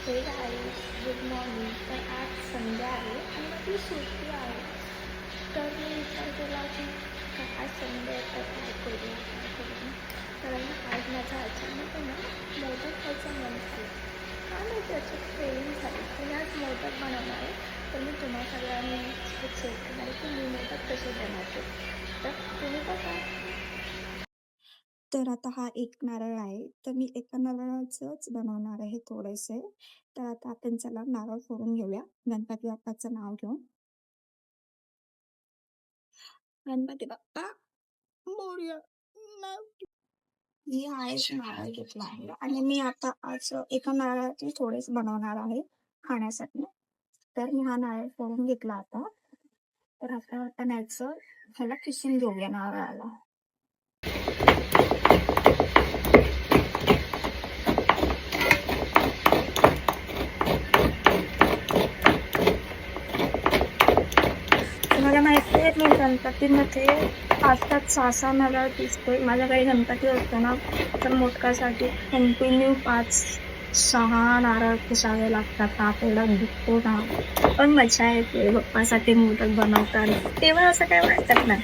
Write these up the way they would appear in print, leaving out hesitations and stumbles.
हे guys good morning. तर आज संडे आहे आणि माझी सुट्टी आहे. तर मी विचार केला की आज संडे आहे तर काय करू. तर आज माझा अचानक आहे ना मोदक खायचं मन झालं. का नाही त्याच्यात ट्रेनिंग झाली आणि आज मोदक बनवणार आहे. तर मी तुम्हा सगळ्यांनी शेअर करणार आहे की मी मोदक कसे बनवते. तर तुम्ही बघा. तर आता हा एक नारळ आहे, तर मी एका नारळाचंच बनवणार आहे थोडेसे. तर आता आपण चला नारळ फोडून घेऊया. गणपती बाप्पाचं नाव घेऊन. गणपती बाप्पा मोरया. मी हा एक नारळ घेतला आहे आणि मी आता आज एका नारळाचे थोडेच बनवणार आहे खाण्यासाठी. तर मी हा नारळ फोडून घेतला आता. तर आता आपण याचं ह्याला किसून घेऊया नारळाला. तुम्हाला माहिती आहे मी गणपतीमध्ये 5-5, 6-6 नारळ पिसते. माझ्याकडे गणपती असतो ना, तर मोदकासाठी कंटिन्यू 5-6 नारळ पिसावे लागतात. आपल्याला दुखतो ना, पण मजा येते बाप्पासाठी मोदक बनवताना. तेव्हा असं काय वाटत नाही.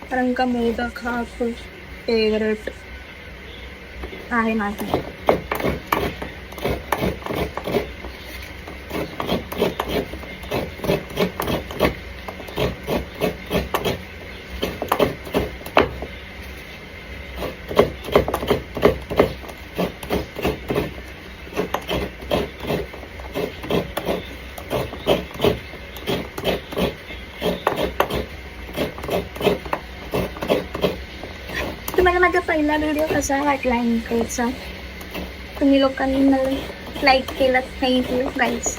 कारण का मोदक हा खूप फेवरेट आहे माझा. तुम्हाला माझा पहिला व्हिडिओ कसा वाटला इंट्रोचा? तुम्ही लोकांनी मला लाईक केलं, थँक्यू गाईज.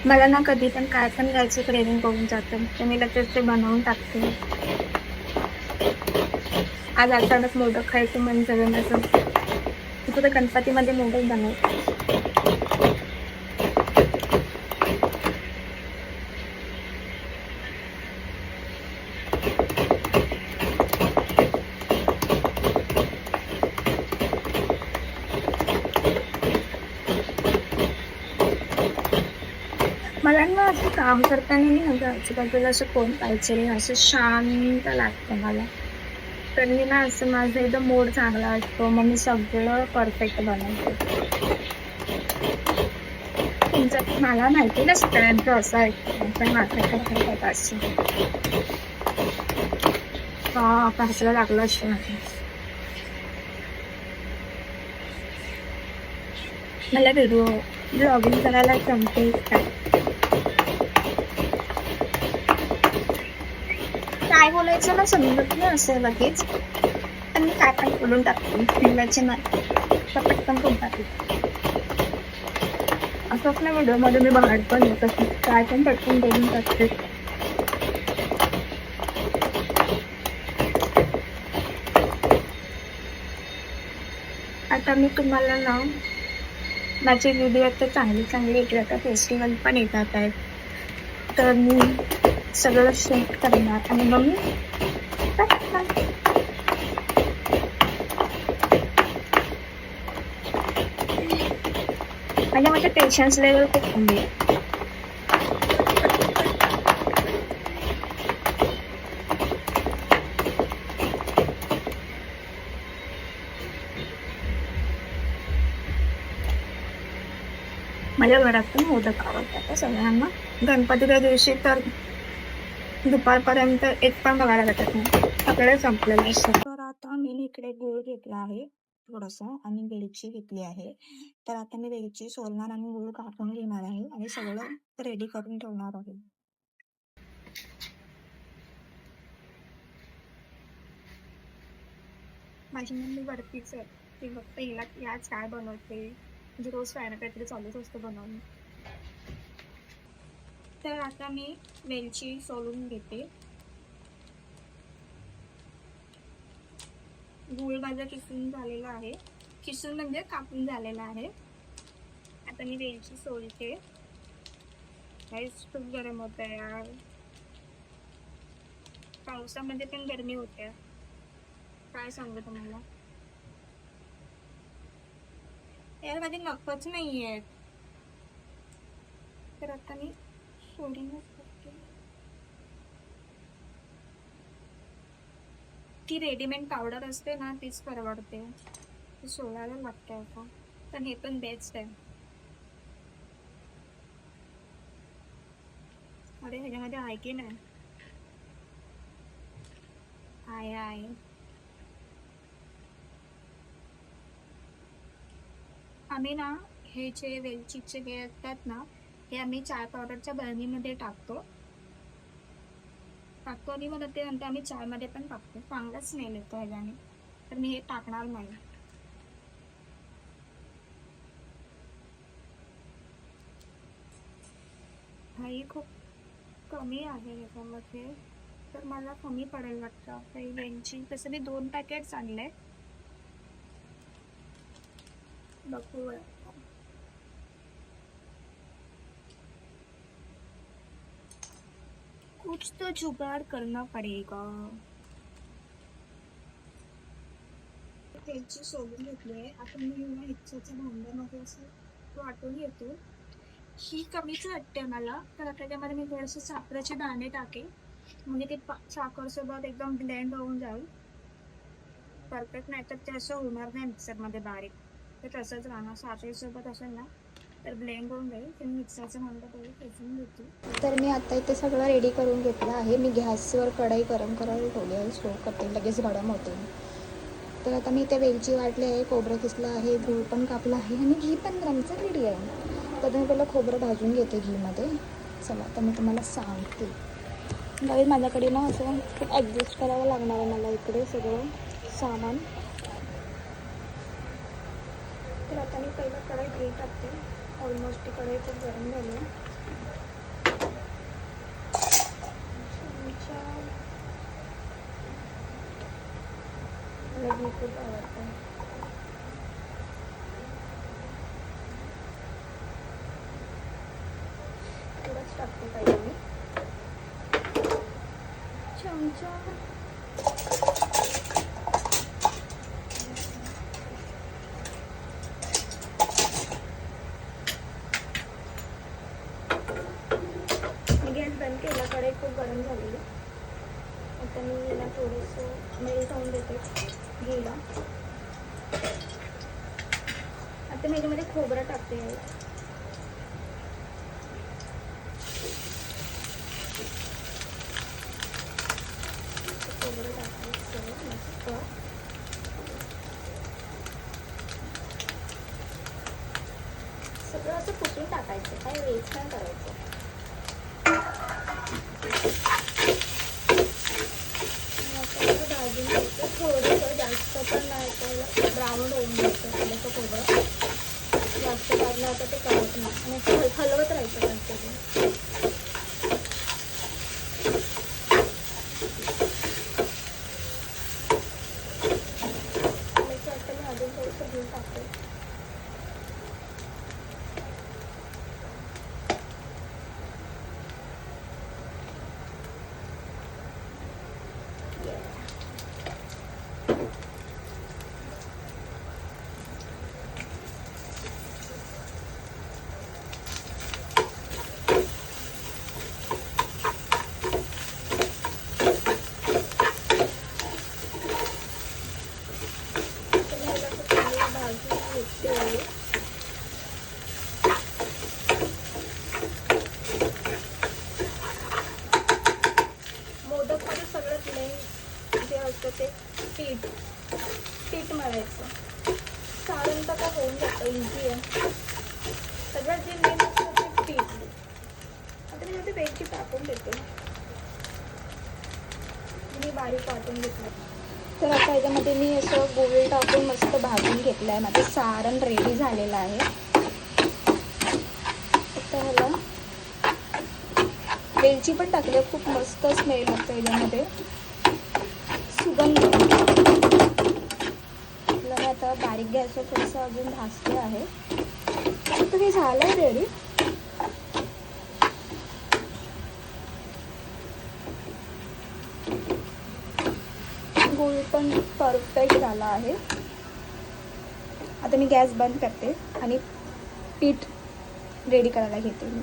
मला ना कधी पण काय पण घ्यायचं क्रेविंग करून जातं, तर मी लगेच ते बनवून टाकते. आज अचानक मोदक खायचं मन झालं माझं. तर गणपतीमध्ये मोदक बनवते. मला ना असं काम करताना नाही माझ्या आजूबाजूला असं कोण पाहिजे नाही, असं शांत लागतं मला. तर मी ना असं माझा एकदम मूड चांगला असतो, मग मी सगळं परफेक्ट बनवते. तुमचं मला माहिती ना सगळ्यांचं असं आहे, पण माझ्याकडे असं हा पाहायला लागलं असं नाही. मला व्हिडिओ ब्लॉगिंग करायला जमते काय बोलायचं ना समजत नाही असं लगेच, पण मी काय पण बोलून टाकते. फिरवायचे नाही तर पटकन बोलून टाकते. असं आपल्या व्हिडिओमध्ये मी बाहेर पण येत असते, काय पण पटकन बोलून टाकते. आता मी तुम्हाला ना माझे व्हिडिओ आता चांगले येतील. आता फेस्टिवल पण येतात आहेत, तर मी सगळं शूट करणार आणि मग मी माझ्या पेशन्स लेवल खूप कमी आहे. माझ्या घरात पण मोदक आवडतात सगळ्यांना. गणपतीच्या दिवशी तर दुपारपर्यंत एक पण बघायला भेटत नाही, सगळे संपलेलं असतं. तर आता मी इकडे गूळ घेतला आहे थोडासा आणि वेलची घेतली आहे. तर आता मी वेलची सोलणार आणि गूळ कापून घेणार आहे आणि सगळं रेडी करून ठेवणार आहे. माझी मम्मी वरतीच आहे, ती फक्त हिला की आज काय बनवते, म्हणजे रोज काय ना काहीतरी चालूच असतं बनवून. तर आता मी वेलची सोलून घेते. गूळ माझा किसून झालेला आहे, किसून म्हणजे कापून झालेला आहे. आता मी वेलची सोलते. खूप गरम होत आहे यार. पावसामध्ये पण गरमी होते, काय सांगू तुम्हाला. यार माझे नखच नाही आहेत, तर आता मी सोडूनच करते. ती रेडीमेड पावडर असते ना तीच परवडते, ती सोडायला लागते आता. पण हे पण बेस्ट आहे. अरे ह्याच्यामध्ये आहे की नाही, आहे. आम्ही ना हे जे वेलचीचे हे असतात ना, हे आम्ही चाय पावडरच्या बरणीमध्ये टाकतो आणि मग ते नंतर आम्ही चायमध्ये पण टाकतो. चांगला स्मेल येतो ह्याच्याने, तर मी हे टाकणार नाही. ही खूप कमी आहे ह्याच्यामध्ये, तर मला कमी पडेल वाटतं. काही वेलची तसं मी 2 पॅकेट्स आणले, बघूया. कुछ तो जुगाड़ करना पडेगा. वेलची सोलून घेतली आहे. आता मी या मिक्सरच्या भांड्यामध्ये असं वाटून घेतो. ही कमीच वाटते मला, तर त्याच्यामध्ये मी थोडेसे साखरेचे दाणे टाकेल, म्हणजे ते साखर सोबत एकदम ब्लेंड होऊन जाईल परफेक्ट. नाही तर ते असं होणार नाही मिक्सरमध्ये बारीक, ते तसंच राहणार. साखरेसोबत असेल ना तर ब्लेंड होऊन जाईल. ते मिक्सरचं भांडं पहिले फेकून घेते. तर मी आता इथे सगळं रेडी करून घेतलं आहे. मी गॅसवर कढई गरम करायला ठेवली आहे, स्लो करते, लगेच गरम होते. तर आता मी इथे वेलची वाटली आहे, खोबरं किसलं आहे, गूळ पण कापला आहे आणि घी पण गरमचं रेडी आहे. तर मी पहिलं खोबरं भाजून घेते घीमध्ये. चला तर मी तुम्हाला सांगते. गावी माझ्याकडे ना असं खूप ॲडजस्ट करावं लागणार आहे मला इकडे सगळं सामान. तर आता मी पहिलं कढई घी टाकते. ऑलमोस्ट ती कढई खूप गरम झाली. मला घी खूप आवडतं. थोडंच टाकते पाहिजे मी. चमचा. गॅस बंद केला, कढई खूप गरम झालेली. आता मी याला थोडंसं मेल्ट होऊन देते घीला. आता मी याच्यामध्ये खोबरं टाकते. खोबरं टाकायचं मस्त. सगळं असं कुठून टाकायचं, काय वेस्ट नाही करायचं. भाजून घ्यायचं थोडंसं, जास्त पण नाही, तर ब्राऊन होऊन घ्यायचं थोडंसं खोबरं. जास्त भाजलं आता ते कळत नाही आणि हलवत राहायचं कंटिन्यू. भाजून थोडंसं घेऊन टाकते. मोदकमध्ये सगळ्यात मेन जे असतं ते पीठ मळायचं. सारण तर काय होऊन जातं, इझी आहे. सगळ्यात जे मेन असतं ते पीठ. आता मी ते वेलची टाकून देते, मी बारीक वाटून घेतलं. तर आता याच्यामध्ये मी असं गूळ टाकून मस्त भाजून घेतलं आहे. माझं सारण रेडी झालेलं आहे. आता ह्याला वेलची पण टाकली, खूप मस्त स्मेल येतो याच्यामध्ये, सुगंध. आपल्याला आता बारीक गॅसवर थोडंसं अजून भाजते आहे. तर हे झालं आहे रेडी. गूळ पण परफेक्ट झाला आहे. आता मी गॅस बंद करते आणि पीठ रेडी करायला घेते मी.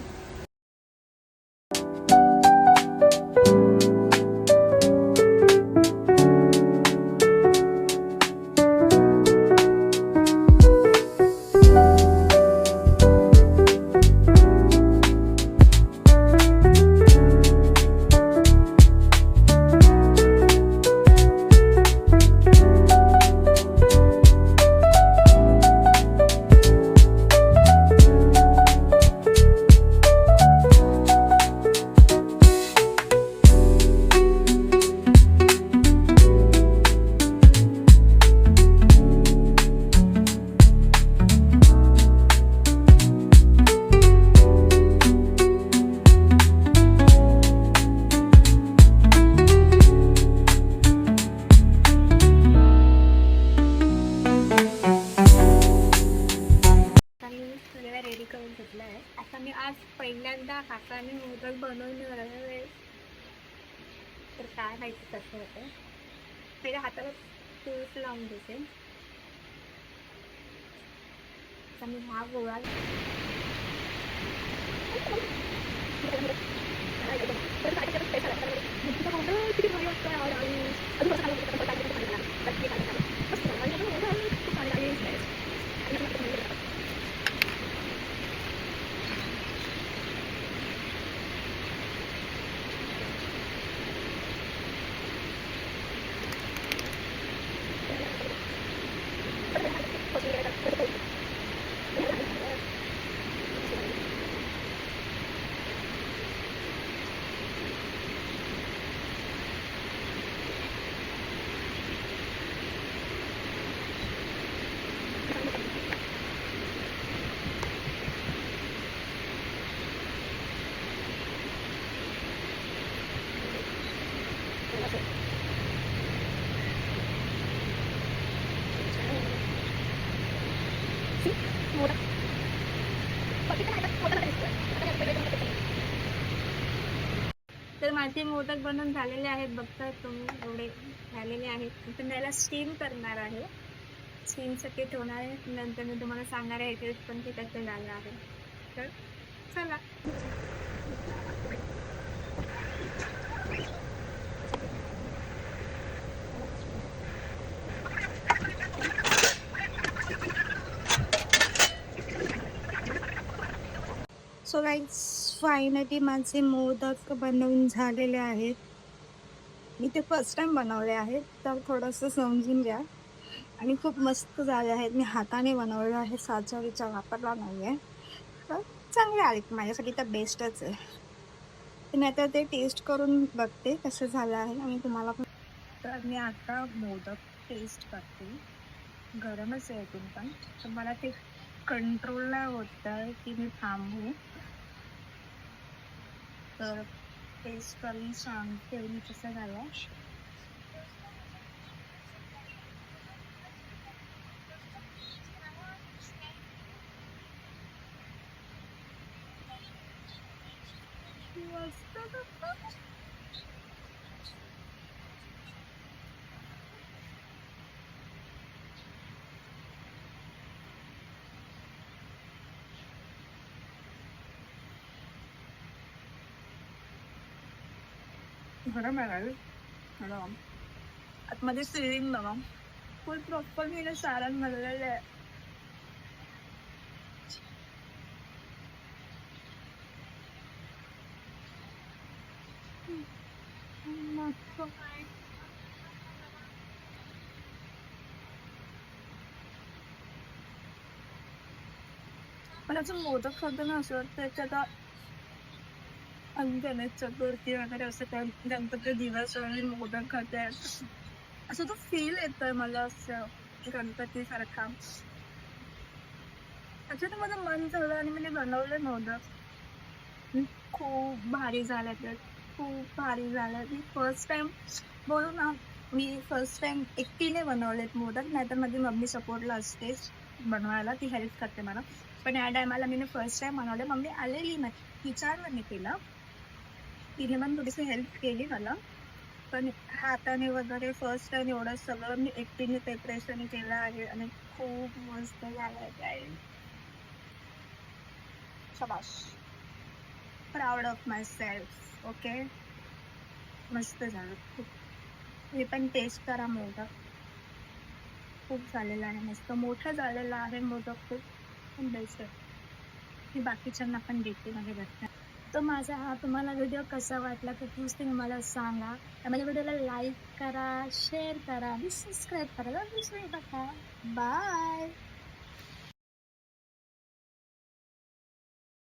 रेडी करून घेतलं आहे. आता मी आज पहिल्यांदा हाताने मोदक बनवून आहे. तर काय माहिती कसं होतं. पहिल्या हाताला तूप लावून देते. आता मी हा गोळा तर माझे मोदक बनवून झालेले आहेत. बघता तुम्ही एवढे झालेले आहेत. तर त्याला स्टीम करणार आहे. स्टीमसाठी ठेवणार आहे. नंतर मी तुम्हाला सांगणार आहे टेस्ट पण ते कसं झालं आहे. तर चला. सो गाईज फायनली माझे मोदक बनवून झालेले आहेत. मी ते फर्स्ट टाइम बनवले आहेत, तर थोडंसं समजून घ्या. आणि खूप मस्त झाले आहेत. मी हाताने बनवले आहे, साचा वापरला नाही आहे. तर चांगले आले माझ्यासाठी, तर बेस्टच आहे. मी आता ते टेस्ट करून बघते कसं झालं आहे आणि तुम्हाला पण. तर मी आता मोदक टेस्ट करते. गरमच आहे अजून पण, तर मला ते कंट्रोल नाही होत आहे की मी थांबू. तर टेस्ट करून सांगते मी कसं झालं. गरम आहे गरम. आतमध्ये फिलिंग बघा, फुल प्रॉपर मी सारण भरलेलं आहे. पण असं मोदक खाताना असं वाटतं त्याच्यात गणेश चतुर्थी वगैरे असं काय गणपती दिवस वगैरे मोदक खातात असं तो फील येतोय मला असं गणपती सारखा. त्याच्यात माझं मन झालं आणि मी बनवले मोदक. खूप भारी झालं, तर खूप भारी झालं. मी फर्स्ट टाइम बोलू ना, मी फर्स्ट टाइम एकटीने बनवलेत मोदक. नाहीतर माझी मम्मी सपोर्टला असतेच बनवायला, ती हेल्प करते मला. पण या टायमाला मी फर्स्ट टाइम बनवले. मम्मी आलेली नाही, विचारलं मी तिला, तिने पण थोडीशी हेल्प केली मला. पण हाताने वगैरे फर्स्ट टाइम एवढं सगळं मी एकटीने प्रिपरेशन केलं आहे आणि खूप मस्त झालंय गाईज. शाबाश. Proud of my self. Okay. मस्त झालं खूप. हे पण टेस्ट करा मोदक. खूप झालेलं आहे मस्त. मोठं झालेलं आहे मोदक खूप. पण बेस्ट आहे. मी बाकीच्यांना पण देते माझ्या घरच्या. तर माझा हा तुम्हाला व्हिडिओ कसा वाटला तर प्लीज तुम्ही मला सांगा. आणि माझ्या व्हिडिओला लाईक करा, शेअर करा आणि सबस्क्राईब करायला विसरू नका. बाय.